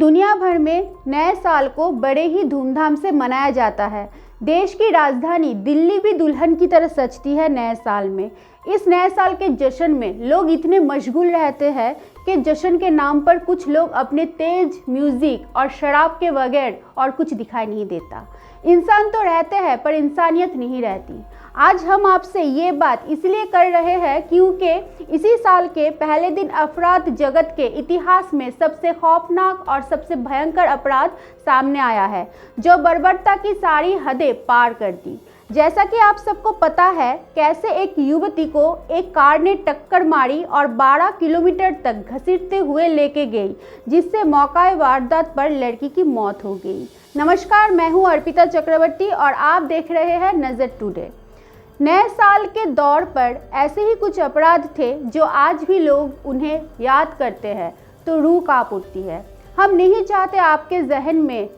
दुनिया भर में नए साल को बड़े ही धूमधाम से मनाया जाता है। देश की राजधानी दिल्ली भी दुल्हन की तरह सजती है नए साल में। इस नए साल के जश्न में लोग इतने मशगूल रहते हैं कि जश्न के नाम पर कुछ लोग अपने तेज म्यूजिक और शराब के बगैर और कुछ दिखाई नहीं देता। इंसान तो रहते हैं पर इंसानियत नहीं रहती। आज हम आपसे ये बात इसलिए कर रहे हैं क्योंकि इसी साल के पहले दिन अपराध जगत के इतिहास में सबसे खौफनाक और सबसे भयंकर अपराध सामने आया है जो बर्बरता की सारी हदें पार कर दी। जैसा कि आप सबको पता है कैसे एक युवती को एक कार ने टक्कर मारी और 12 किलोमीटर तक घसीटते हुए लेके गई, जिससे मौका वारदात पर लड़की की मौत हो गई। नमस्कार, मैं हूं अर्पिता चक्रवर्ती और आप देख रहे हैं नज़र टुडे। नए साल के दौर पर ऐसे ही कुछ अपराध थे जो आज भी लोग उन्हें याद करते हैं तो रूह कांप उठती है। हम नहीं चाहते आपके जहन में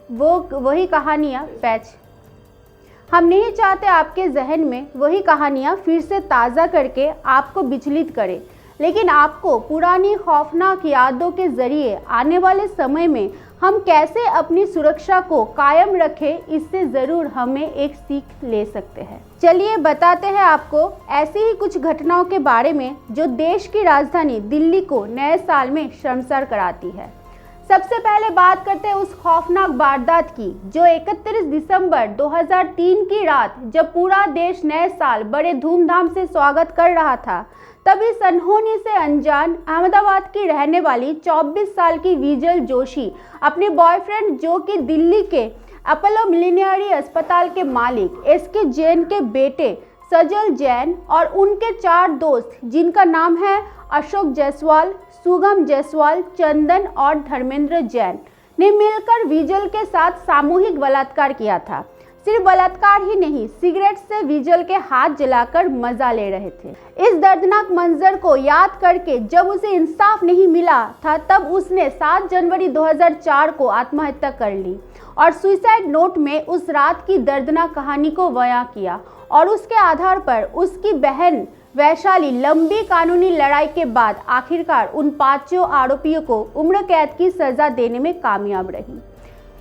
वही कहानियाँ फिर से ताज़ा करके आपको विचलित करें, लेकिन आपको पुरानी खौफनाक यादों के ज़रिए आने वाले समय में हम कैसे अपनी सुरक्षा को कायम रखें, इससे ज़रूर हमें एक सीख ले सकते हैं। चलिए बताते हैं आपको ऐसी ही कुछ घटनाओं के बारे में जो देश की राजधानी दिल्ली को नए साल में शर्मसार कराती है। सबसे पहले बात करते हैं उस खौफनाक वारदात की जो 31 दिसंबर 2003 की रात, जब पूरा देश नए साल बड़े धूमधाम से स्वागत कर रहा था, तभी अनहोनी से अनजान अहमदाबाद की रहने वाली 24 साल की विजल जोशी अपने बॉयफ्रेंड, जो कि दिल्ली के अपोलो मिलेनियरी अस्पताल के मालिक एसके जैन के बेटे सजल जैन और उनके 4 दोस्त, जिनका नाम है अशोक जायसवाल, सुगम जायसवाल, चंदन और धर्मेंद्र जैन, ने मिलकर विजल के साथ सामूहिक बलात्कार किया था। सिर्फ बलात्कार ही नहीं, सिगरेट से विजल के हाथ जलाकर मजा ले रहे थे। इस दर्दनाक मंजर को याद करके जब उसे इंसाफ नहीं मिला था, तब उसने 7 जनवरी 2004 को आत्महत्या कर ली और सुसाइड नोट में उस रात की दर्दनाक कहानी को बयां किया और उसके आधार पर उसकी बहन वैशाली लंबी कानूनी लड़ाई के बाद आखिरकार उन 5 आरोपियों को उम्र कैद की सजा देने में कामयाब रही।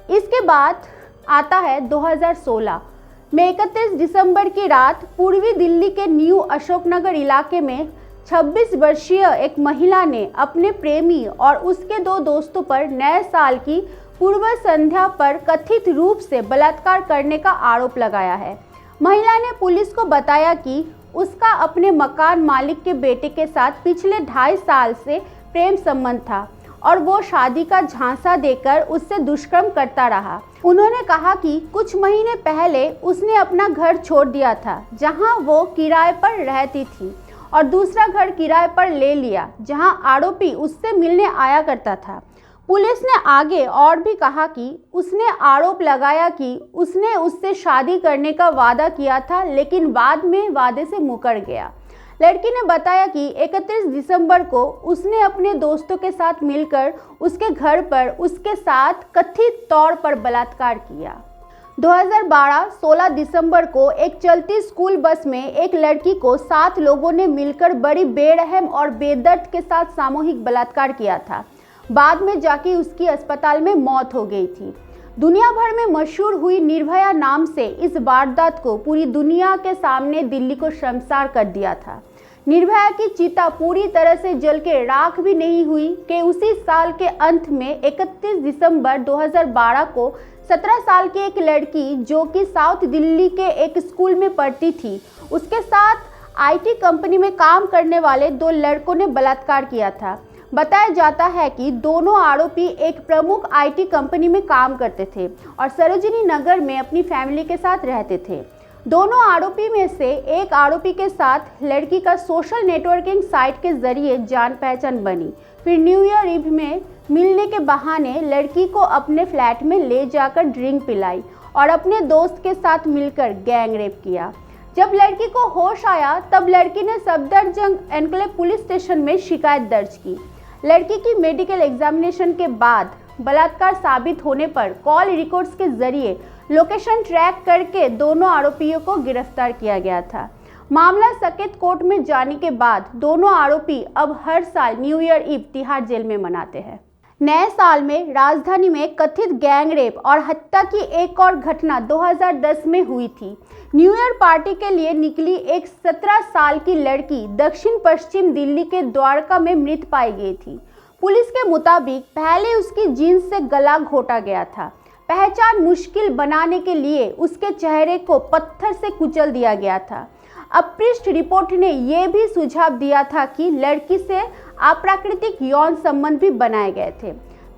इसके बाद आता है 2016 में 31 दिसंबर की रात पूर्वी दिल्ली के न्यू अशोकनगर इलाके में 26 वर्षीय एक महिला ने अपने प्रेमी और उसके 2 दोस्तों पर नए साल की पूर्व संध्या पर कथित रूप से बलात्कार करने का आरोप लगाया है। महिला ने पुलिस को बताया कि उसका अपने मकान मालिक के बेटे के साथ पिछले 2.5 साल से प्रेम संबंध था और वो शादी का झांसा देकर उससे दुष्कर्म करता रहा। उन्होंने कहा कि कुछ महीने पहले उसने अपना घर छोड़ दिया था जहां वो किराए पर रहती थी और दूसरा घर किराए पर ले लिया जहां आरोपी उससे मिलने आया करता था। पुलिस ने आगे और भी कहा कि उसने आरोप लगाया कि उसने उससे शादी करने का वादा किया था, लेकिन बाद में वादे से मुकर गया। लड़की ने बताया कि 31 दिसंबर को उसने अपने दोस्तों के साथ मिलकर उसके घर पर उसके साथ कथित तौर पर बलात्कार किया। 2012 16 दिसंबर को एक चलती स्कूल बस में एक लड़की को 7 लोगों ने मिलकर बड़ी बेरहम और बेदर्द के साथ सामूहिक बलात्कार किया था। बाद में जाके उसकी अस्पताल में मौत हो गई थी। दुनिया भर में मशहूर हुई निर्भया नाम से इस वारदात को पूरी दुनिया के सामने दिल्ली को शर्मसार कर दिया था। निर्भया की चिता पूरी तरह से जल के राख भी नहीं हुई कि उसी साल के अंत में 31 दिसंबर 2012 को 17 साल की एक लड़की, जो कि साउथ दिल्ली के एक स्कूल में पढ़ती थी, उसके साथ आईटी कंपनी में काम करने वाले 2 लड़कों ने बलात्कार किया था। बताया जाता है कि दोनों आरोपी एक प्रमुख आईटी कंपनी में काम करते थे और सरोजिनी नगर में अपनी फैमिली के साथ रहते थे। दोनों आरोपी में से एक आरोपी के साथ लड़की का सोशल नेटवर्किंग साइट के जरिए जान पहचान बनी। फिर न्यू ईयर ईव में मिलने के बहाने लड़की को अपने फ्लैट में ले जाकर ड्रिंक पिलाई और अपने दोस्त के साथ मिलकर गैंग रेप किया। जब लड़की को होश आया तब लड़की ने सफदरजंग एनक्लेव पुलिस स्टेशन में शिकायत दर्ज की। लड़की की मेडिकल एग्जामिनेशन के बाद बलात्कार साबित होने पर कॉल रिकॉर्ड्स के जरिए लोकेशन ट्रैक करके दोनों आरोपियों को गिरफ्तार किया गया था। मामला सकेत कोर्ट में जाने के बाद दोनों आरोपी अब हर साल new year eve Tihar jail में मनाते हैं। नए साल में राजधानी में कथित गैंग रेप और हत्या की एक और घटना 2010 में हुई थी। न्यू ईयर पार्टी के लिए निकली एक 17 साल की लड़की दक्षिण पश्चिम दिल्ली के द्वारका में मृत पाई गई थी। पुलिस के मुताबिक पहले उसकी जींस से गला घोटा गया था। पहचान मुश्किल बनाने के लिए उसके चेहरे को पत्थर से कुचल दिया गया था। अपृष्ट रिपोर्ट ने यह भी सुझाव दिया था कि लड़की से अप्राकृतिक यौन संबंध भी बनाए गए थे।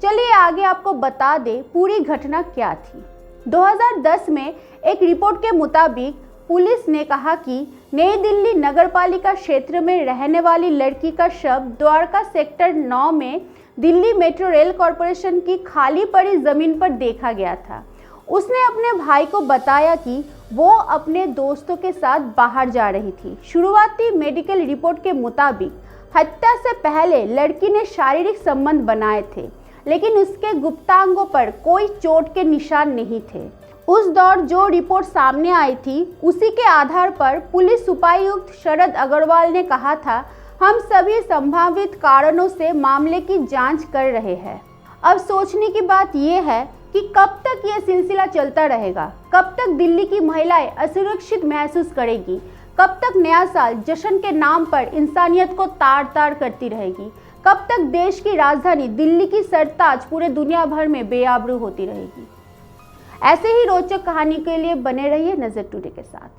चलिए आगे आपको बता दें पूरी घटना क्या थी। 2010 में एक रिपोर्ट के मुताबिक पुलिस ने कहा कि नई दिल्ली नगरपालिका क्षेत्र में रहने वाली लड़की का शव द्वारका सेक्टर 9 में दिल्ली मेट्रो रेल कॉरपोरेशन की खाली पड़ी जमीन पर देखा गया था। उसने अपने भाई को बताया कि वो अपने दोस्तों के साथ बाहर जा रही थी। शुरुआती मेडिकल रिपोर्ट के मुताबिक हत्या से पहले लड़की ने शारीरिक संबंध बनाए थे, लेकिन उसके गुप्तांगों पर कोई चोट के निशान नहीं थे। उस दौर जो रिपोर्ट सामने आई थी उसी के आधार पर पुलिस उपायुक्त शरद अग्रवाल ने कहा था, हम सभी संभावित कारणों से मामले की जांच कर रहे हैं। अब सोचने की बात यह है कि कब तक यह सिलसिला चलता रहेगा, कब तक दिल्ली की महिलाएं असुरक्षित महसूस करेगी, कब तक नया साल जश्न के नाम पर इंसानियत को तार तार करती रहेगी, कब तक देश की राजधानी दिल्ली की सरताज पूरे दुनिया भर में बेआबरू होती रहेगी। ऐसे ही रोचक कहानी के लिए बने रहिए नजर टुडे के साथ।